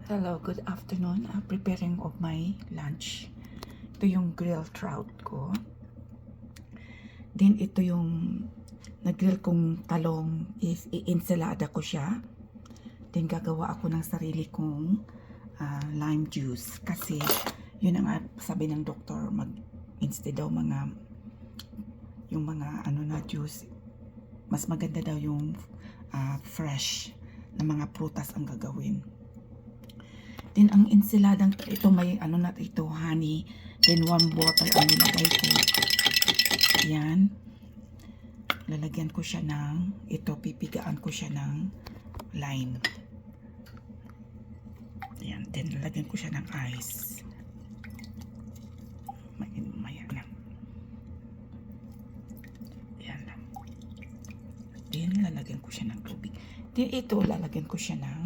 Hello, good afternoon. Preparing of my lunch. Ito yung grilled trout ko. Then ito yung nag-grill kong talong, is i-ensalada ko siya. Then gagawa ako ng sarili kong lime juice. Kasi yun ang sabi ng doktor, instead daw yung mga juice, mas maganda daw yung fresh na mga prutas ang gagawin. Then ang ensaladang ito may ito honey, then warm water ang nilagay ko. Yan. Lalagyan ko siya pipigaan ko siya ng lime. Yan, then lalagyan ko siya ng ice. Maya lang. Yan lang. Then lalagyan ko siya ng tubig. Then ito lalagyan ko siya ng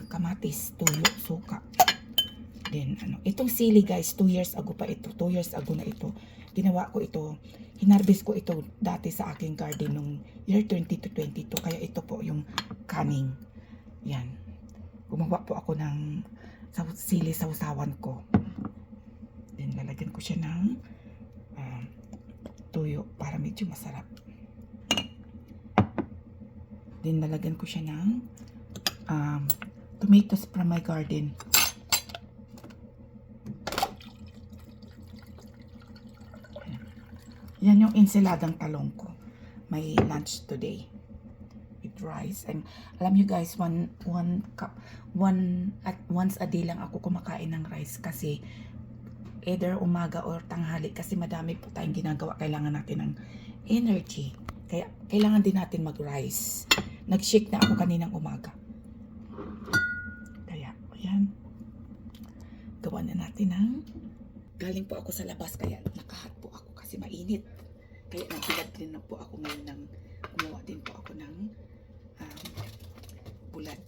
kamatis, tuyo, suka. Then itong sili guys, 2 years ago pa ito. 2 years ago na ito. Ginawa ko ito. Hinarbis ko ito dati sa aking garden nung year 2022. Kaya ito po yung kaning. Yan. Gumawa po ako ng sili sausawan ko. Then lalagyan ko siya ng tuyo para medyo masarap. Then lalagyan ko siya ng tomatoes from my garden. Yan yung ensaladang talong ko. My lunch today with rice. And alam you guys, once a day lang ako kumakain ng rice kasi either umaga or tanghali kasi madami po tayong ginagawa. Kailangan natin ng energy. Kaya kailangan din natin mag-rice. Nag-shake na ako kaninang umaga. Yan. Gawa na natin galing po ako sa labas kaya nakahat po ako kasi mainit. Kaya nagbilad din na po ako ngayon gumawa din po ako ng bulad.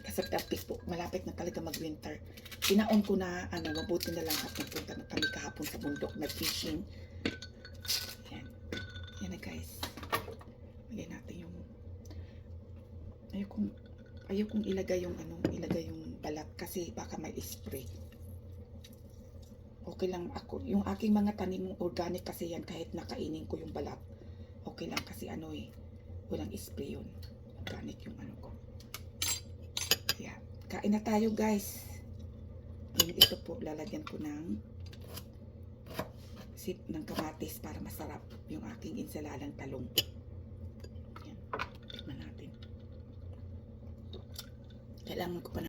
Kasi malapit na talaga mag-winter. Tinaon ko na mabuti na lang at nagpunta na kami kahapon sa bundok nag-fishing. Yan. Yan na guys. Lagyan natin yung ayokong ilagay yung balat kasi baka may spray. Okay lang ako. Yung aking mga tanim organic kasi yan, kahit nakainin ko yung balat. Okay lang kasi walang spray yun. Organic yung ko. Kaya, kain na tayo guys. Yung ito po, lalagyan ko ng kamatis para masarap yung aking ensaladang talong. Yan. Tignan natin. Kailangan ko pa